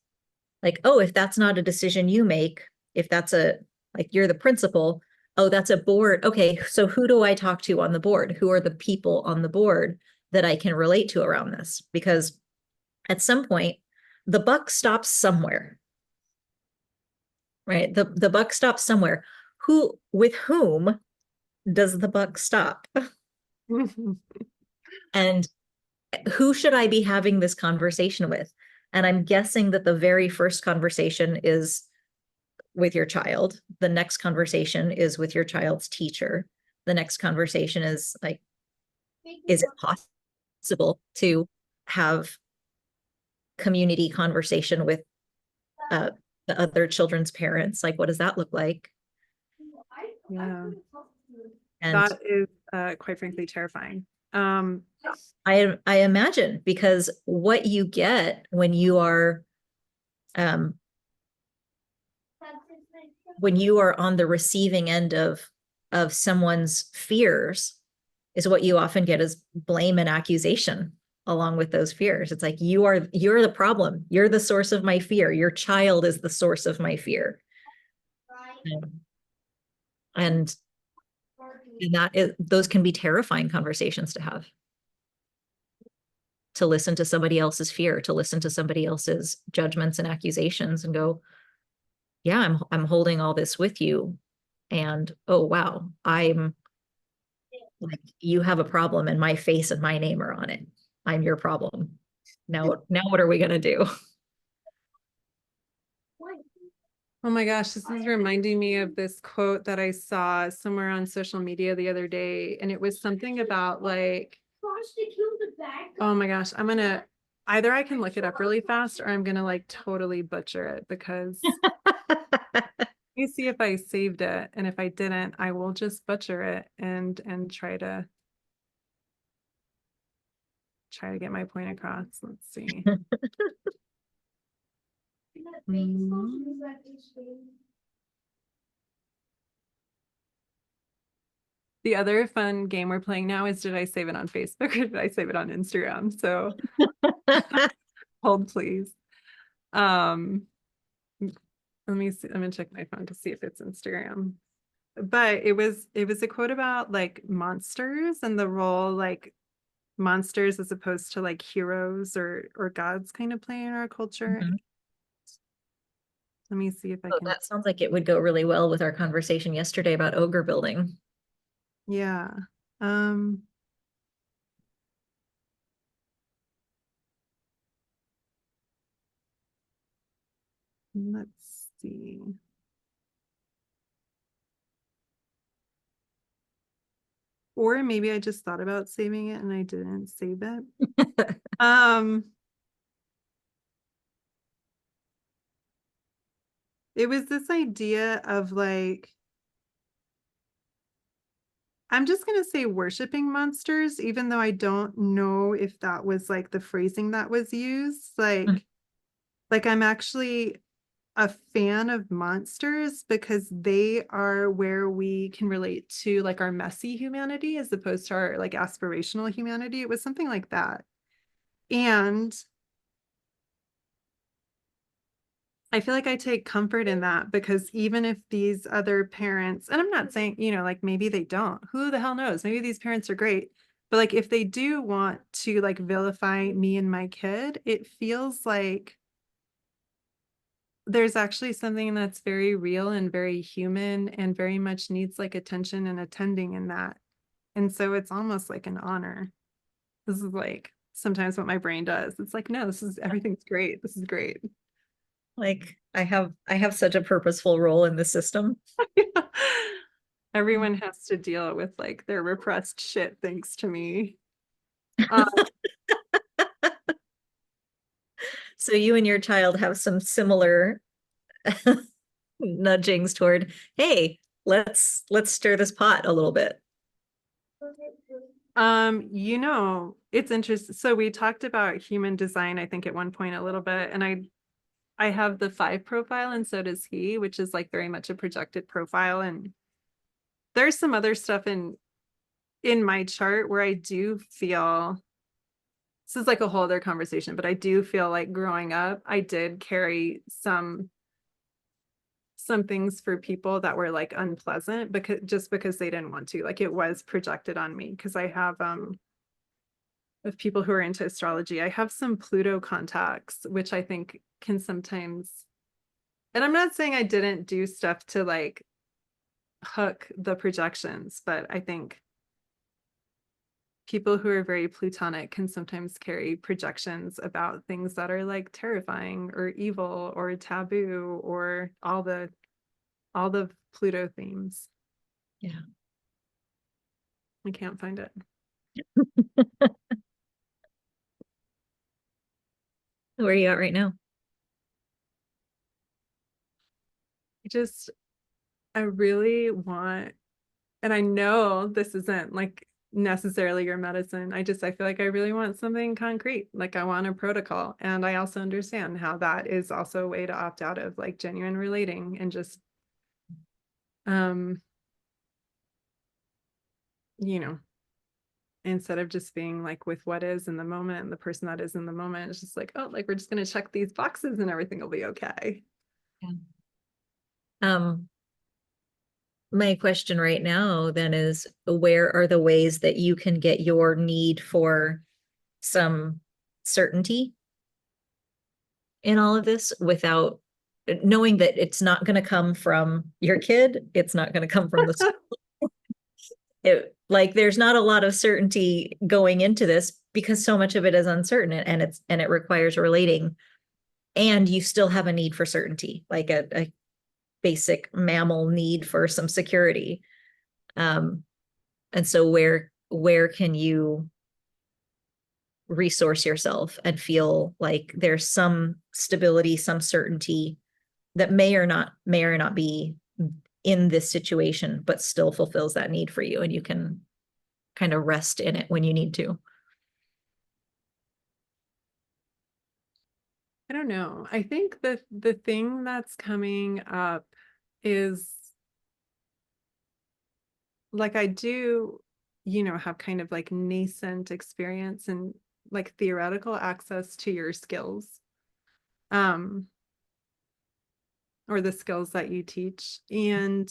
like, oh, if that's not a decision you make, if that's like you're the principal, oh, that's a board. Okay, so who do I talk to on the board? Who are the people on the board that I can relate to around this? Because at some point, the buck stops somewhere, right? The buck stops somewhere. With whom does the buck stop? And who should I be having this conversation with? And I'm guessing that the very first conversation is with your child. The next conversation is with your child's teacher. The next conversation is like, is it possible to have community conversation with the other children's parents? Like, what does that look like? Yeah. And that is quite frankly terrifying. I imagine, because what you get when you are on the receiving end of someone's fears is what you often get is blame and accusation. along with those fears. It's like, you're the problem. You're the source of my fear. Your child is the source of my fear. And those can be terrifying conversations to have. To listen to somebody else's fear, to listen to somebody else's judgments and accusations and go, yeah, I'm holding all this with you. And oh wow, I'm like, you have a problem and my face and my name are on it. I'm your problem. Now what are we gonna do? Oh my gosh, this is reminding me of this quote that I saw somewhere on social media the other day. And it was something about like, oh my gosh, either I can look it up really fast or I'm gonna like totally butcher it, because let me see if I saved it. And if I didn't, I will just butcher it and try to get my point across. Let's see. The other fun game we're playing now is, did I save it on Facebook or did I save it on Instagram? So hold please. Let me see. I'm gonna check my phone to see if it's Instagram. But it was a quote about like monsters and the role like monsters as opposed to like heroes or gods kind of play in our culture. Mhm. Let me see if I Oh, can. that sounds like it would go really well with our conversation yesterday about ogre building. Yeah. Let's see. Or maybe I just thought about saving it and I didn't save it. It was this idea of like, I'm just going to say worshiping monsters, even though I don't know if that was like the phrasing that was used. Like I'm actually a fan of monsters because they are where we can relate to like our messy humanity as opposed to our like aspirational humanity. It was something like that. And I feel like I take comfort in that because even if these other parents, and I'm not saying, like maybe they don't, who the hell knows? Maybe these parents are great. But like if they do want to like vilify me and my kid, it feels like there's actually something that's very real and very human and very much needs like attention and attending in that. And so it's almost like an honor. This is like sometimes what my brain does. It's like, no, everything's great. This is great. Like I have such a purposeful role in the system. Everyone has to deal with like their repressed shit thanks to me. Um, So you and your child have some similar nudgings toward, hey, let's stir this pot a little bit. it's interesting. So we talked about human design, I think at one point a little bit, and I have the 5 profile and so does he, which is like very much a projected profile. And there's some other stuff in my chart where I do feel this is like a whole other conversation, but I do feel like growing up, I did carry some things for people that were like unpleasant because they didn't want to. Like it was projected on me because I have with people who are into astrology, I have some Pluto contacts, which I think can sometimes, and I'm not saying I didn't do stuff to like hook the projections, but I think people who are very plutonic can sometimes carry projections about things that are like terrifying or evil or taboo or all the Pluto themes. Yeah. I can't find it. Where are you at right now? I really want, and I know this isn't like necessarily your medicine. I feel like I really want something concrete. Like I want a protocol. And I also understand how that is also a way to opt out of like genuine relating and just, you know, instead of just being like with what is in the moment and the person that is in the moment, it's just like, oh, like we're just going to check these boxes and everything will be okay. My question right now then is, where are the ways that you can get your need for some certainty in all of this without knowing that it's not going to come from your kid, it's not going to come from the school. Like there's not a lot of certainty going into this because so much of it is uncertain, and it requires relating, and you still have a need for certainty, like a basic mammal need for some security. And so where can you resource yourself and feel like there's some stability, some certainty that may or not be in this situation, but still fulfills that need for you, and you can kind of rest in it when you need to? I don't know. I think that the thing that's coming up is like I do, have kind of like nascent experience and like theoretical access to your skills, or the skills that you teach. And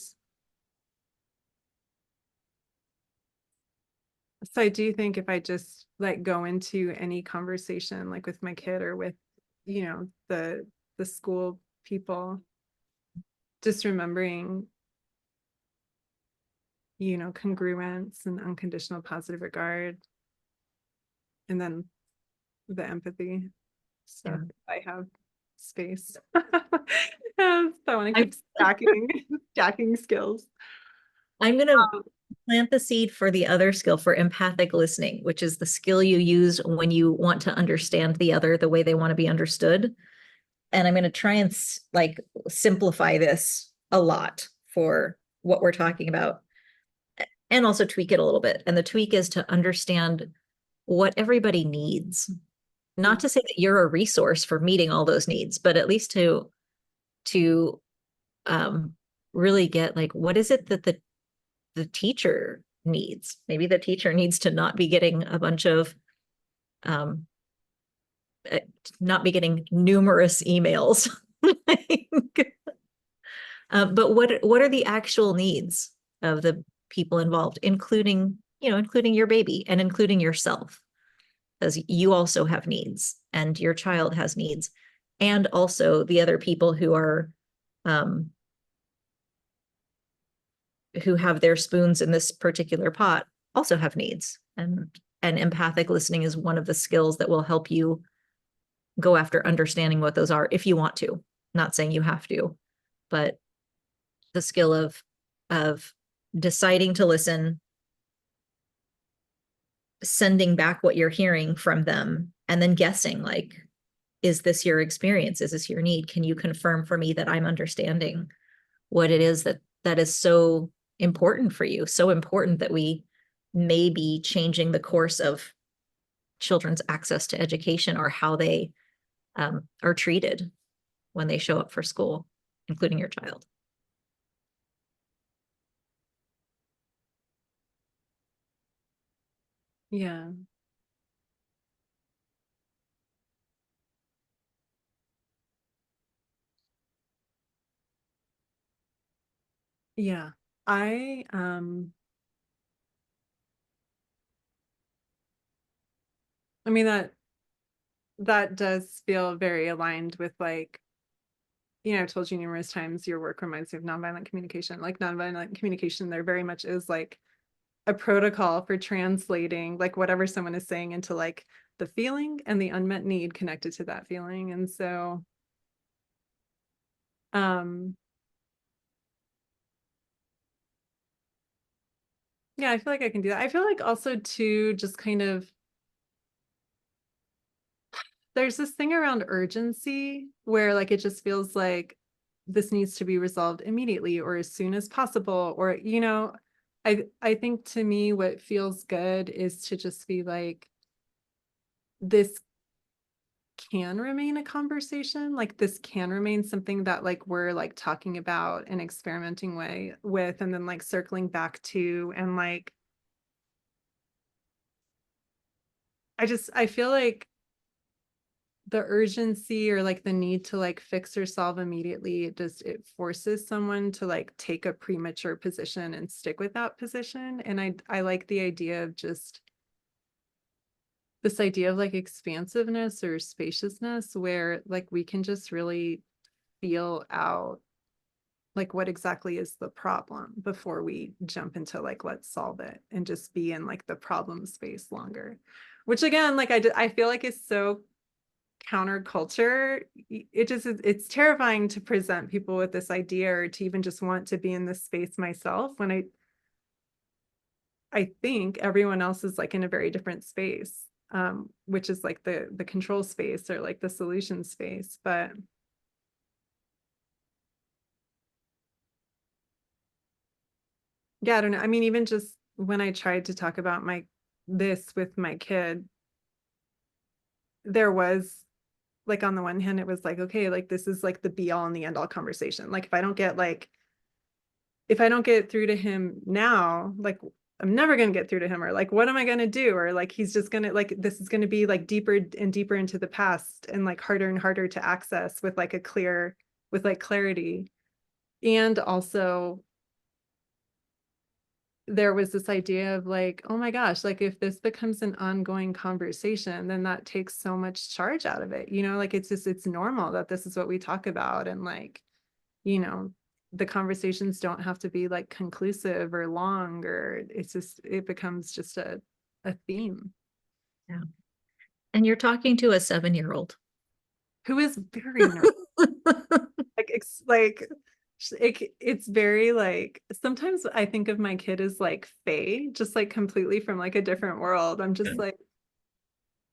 so I do think if I just like go into any conversation like with my kid or with, the school people, just remembering, congruence and unconditional positive regard, and then the empathy. So Yeah. I have space. Yes, I want to keep stacking skills. I'm going to plant the seed for the other skill, for empathic listening, which is the skill you use when you want to understand the other the way they want to be understood. And I'm going to try and like simplify this a lot for what we're talking about, and also tweak it a little bit. And the tweak is to understand what everybody needs. Not to say that you're a resource for meeting all those needs, but at least to really get like, what is it that the teacher needs? Maybe the teacher needs to not be getting a bunch of not be getting numerous emails. But what are the actual needs of the people involved, including your baby and including yourself, because you also have needs and your child has needs, and also the other people who are who have their spoons in this particular pot also have needs. And empathic listening is one of the skills that will help you go after understanding what those are if you want to. Not saying you have to, but the skill of deciding to listen, sending back what you're hearing from them, and then guessing, like, is this your experience? Is this your need? Can you confirm for me that I'm understanding what it is that is so important for you? So important that we may be changing the course of children's access to education, or how they are treated when they show up for school, including your child. Yeah. Yeah. I mean that does feel very aligned with like, I've told you numerous times your work reminds me of nonviolent communication. Like nonviolent communication, there very much is like a protocol for translating like whatever someone is saying into like the feeling and the unmet need connected to that feeling. And so yeah, I feel like I can do that. I feel like also too, just kind of there's this thing around urgency where like it just feels like this needs to be resolved immediately or as soon as possible, or I think to me what feels good is to just be like, this can remain a conversation, like this can remain something that like we're like talking about and experimenting with, and then like circling back to, and like I feel like the urgency or like the need to like fix or solve immediately, it forces someone to like take a premature position and stick with that position. And I like the idea of just this idea of like expansiveness or spaciousness where like we can just really feel out like what exactly is the problem before we jump into like let's solve it, and just be in like the problem space longer, which again like I feel like is so counterculture. It's terrifying to present people with this idea or to even just want to be in this space myself when I think everyone else is like in a very different space, which is like the control space or like the solution space. But yeah, I don't know. I mean, even just when I tried to talk about this with my kid, there was like, on the one hand, it was like, okay, like this is like the be all and the end all conversation. Like if I don't get through to him now, like I'm never going to get through to him, or like what am I going to do, or like he's just going to like this is going to be like deeper and deeper into the past and like harder and harder to access with like clarity. And also there was this idea of like, oh my gosh, like if this becomes an ongoing conversation, then that takes so much charge out of it, like it's normal that this is what we talk about, and like, you know the conversations don't have to be like conclusive or long, or it becomes just a theme. Yeah. And you're talking to a 7-year-old. Who is very nervous. It's very like, sometimes I think of my kid as like Faye, just like completely from like a different world. I'm just like,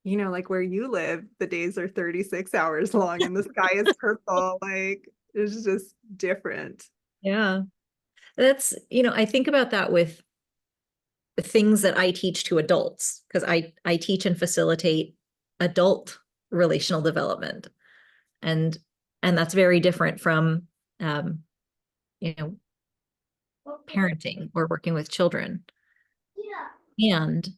like where you live, the days are 36 hours long and the sky is purple. Like it's just different. Yeah. That's, I think about that with the things that I teach to adults, because I teach and facilitate adult relational development. And that's very different from you know, parenting or working with children. Yeah. And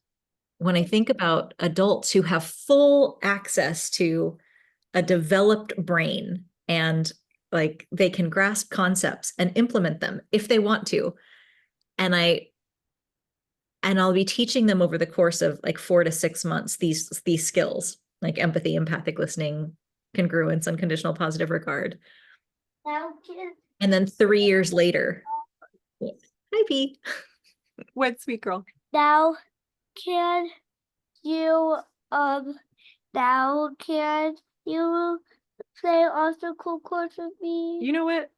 when I think about adults who have full access to a developed brain and like they can grasp concepts and implement them if they want to, and I'll be teaching them over the course of like 4 to 6 months these skills like empathy, empathic listening, congruence, unconditional positive regard. And then 3 years later, hi P. What, sweet girl? Now can you um now can you play obstacle course with me? You know what?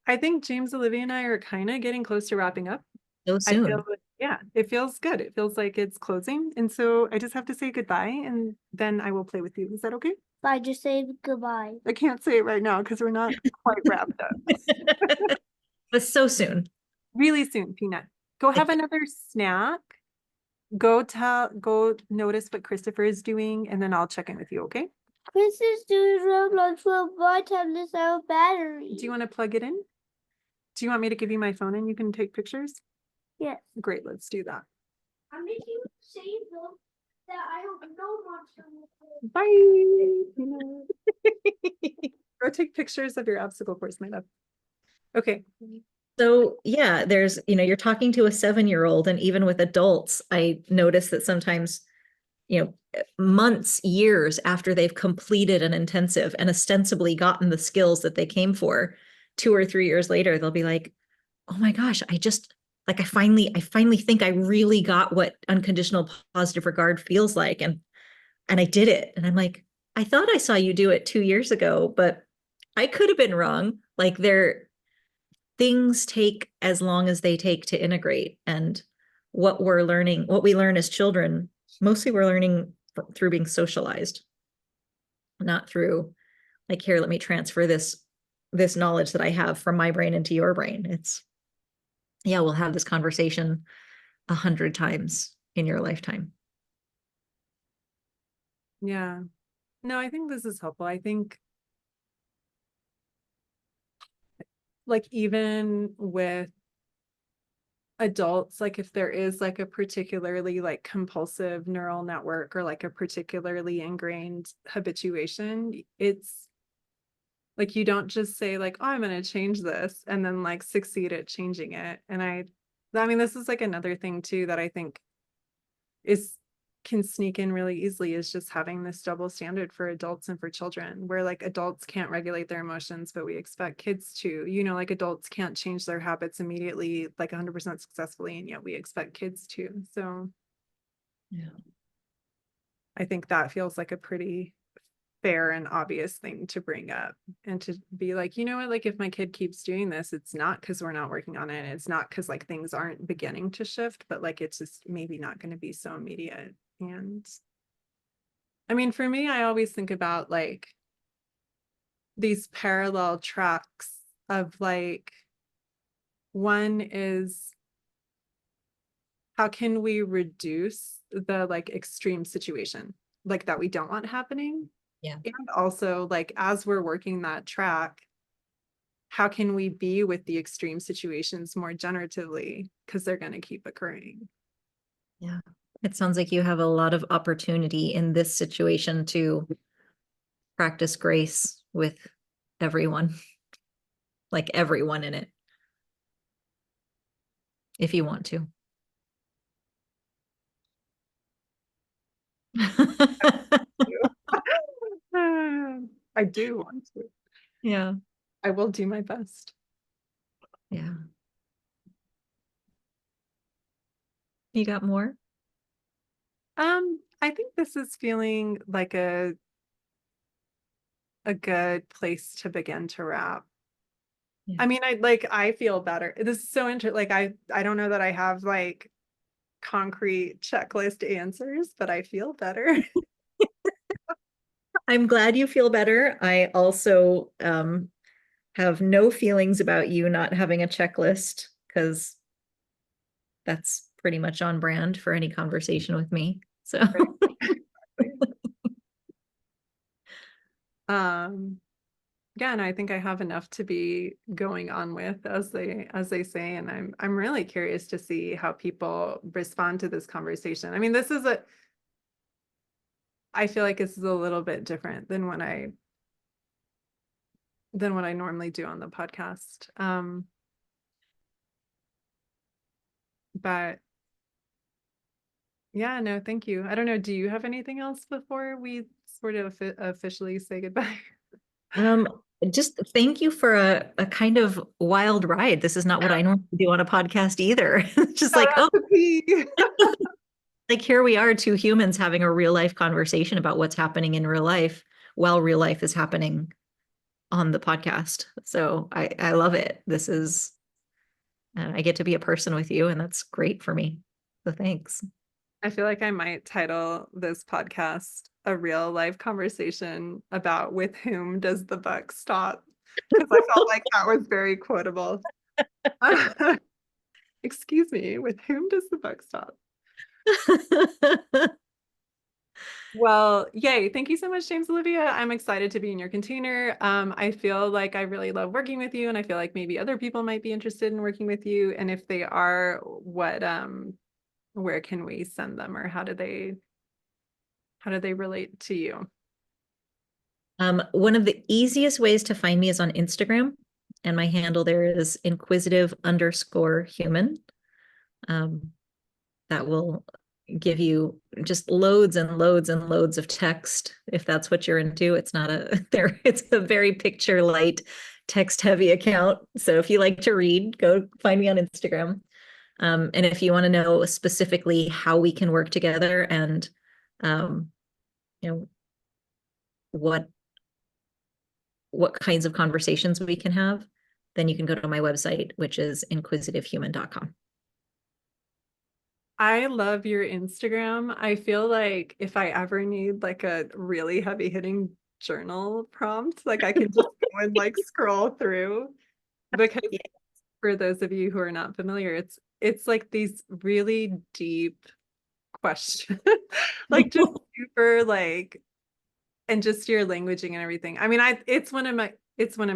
I think James-Olivia and I are kind of getting close to wrapping up. So soon. Yeah, it feels good. It feels like it's closing. And so I just have to say goodbye and then I will play with you. Is that okay? I just say goodbye. I can't say it right now because we're not quite wrapped up. But so soon. Really soon, Peanut. Go have another snack. Go notice what Christopher is doing, and then I'll check in with you, okay? Chris is doing Roblox for my tablet's out battery. Do you want to plug it in? Do you want me to give you my phone and you can take pictures? Yes. Great, let's do that. I'm making you save them that I don't know Bye. Go take pictures of your obstacle course, my love. Okay. So yeah, there's, you're talking to a 7-year-old, and even with adults, I notice that sometimes, months, years after they've completed an intensive and ostensibly gotten the skills that they came for, 2 or 3 years later, they'll be like, oh my gosh, I finally think I really got what unconditional positive regard feels like. And I did it. And I'm like, I thought I saw you do it 2 years ago, but I could have been wrong. Like things take as long as they take to integrate. And what we learn as children, mostly we're learning through being socialized, not through like, here, let me transfer this knowledge that I have from my brain into your brain. We'll have this conversation 100 times in your lifetime. Yeah. No, I think this is helpful. I think like even with adults, like if there is like a particularly like compulsive neural network or like a particularly ingrained habituation, it's like you don't just say like, oh, I'm going to change this and then like succeed at changing it. And I mean, this is like another thing too that I think is can sneak in really easily, is just having this double standard for adults and for children, where like adults can't regulate their emotions, but we expect kids to, you know, like adults can't change their habits immediately, like 100% successfully, and yet we expect kids to. So Yeah. I think that feels like a pretty fair and obvious thing to bring up, and to be like, you know what, like if my kid keeps doing this, it's not because we're not working on it. It's not because like things aren't beginning to shift, but like it's just maybe not going to be so immediate. And I mean, for me, I always think about like these parallel tracks of like, one is how can we reduce the like extreme situation like that we don't want happening? Yeah. And also like as we're working that track, how can we be with the extreme situations more generatively, because they're going to keep occurring. Yeah. It sounds like you have a lot of opportunity in this situation to practice grace with everyone, like everyone in it, if you want to. I do want to. Yeah. I will do my best. Yeah. You got more? I think this is feeling like a good place to begin to wrap. Yeah. I mean, I feel better. This is so interesting. Like I don't know that I have like concrete checklist answers, but I feel better. I'm glad you feel better. I also have no feelings about you not having a checklist, because that's pretty much on brand for any conversation with me. So Yeah, and I think I have enough to be going on with, as they say, and I'm really curious to see how people respond to this conversation. I mean, I feel like this is a little bit different than what I normally do on the podcast. But yeah, no, thank you. I don't know, do you have anything else before we sort of officially say goodbye? um just thank you for a kind of wild ride. This is not what I normally do on a podcast either. It's just Shout like, out oh, to P. like here we are, two humans having a real life conversation about what's happening in real life while real life is happening on the podcast. So I love it. This is I get to be a person with you, and that's great for me. So thanks. I feel like I might title this podcast a real life conversation about with whom does the buck stop? Because I felt like that was very quotable. Excuse me, with whom does the buck stop? Well, yay. Thank you so much, James-Olivia. I'm excited to be in your container. I feel like I really love working with you, and I feel like maybe other people might be interested in working with you. And if they are, where can we send them, or how do they relate to you? One of the easiest ways to find me is on Instagram, and my handle there is inquisitive_human. That will give you just loads and loads and loads of text if that's what you're into. It's not it's a very picture light, text heavy account. So if you like to read, go find me on Instagram. And if you want to know specifically how we can work together, and you know what kinds of conversations we can have, then you can go to my website, which is inquisitivehuman.com. I love your Instagram. I feel like if I ever need like a really heavy hitting journal prompt, like I can just go and like scroll through, because Yeah. for those of you who are not familiar, it's like these really deep questions, like just super like and just your languaging and everything. I mean, it's one of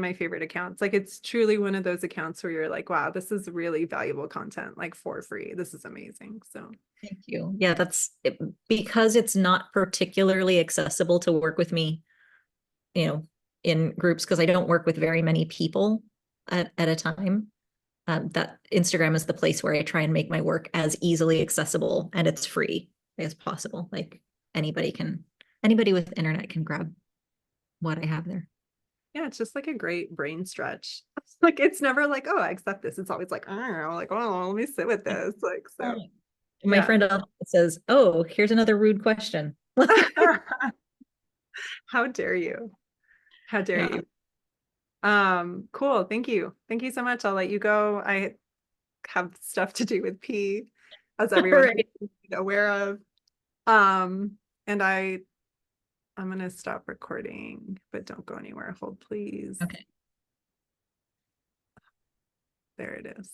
my favorite accounts. Like it's truly one of those accounts where you're like, wow, this is really valuable content, like for free. This is amazing. So Thank you. Yeah, that's it, because it's not particularly accessible to work with me, in groups, because I don't work with very many people at a time. That Instagram is the place where I try and make my work as easily accessible and it's free as possible. Like anybody with internet can grab what I have there. yeah, it's just like a great brain stretch. Like it's never like, oh, I accept this. It's always like, oh, like, oh, let me sit with this. Like, so My yeah. friend says, oh, here's another rude question. How dare you? How dare Yeah. you? Cool. Thank you. Thank you so much. I'll let you go. I have stuff to do with P, as everyone Right. is aware of. And I'm gonna stop recording, but don't go anywhere. Hold, please. Okay. There it is.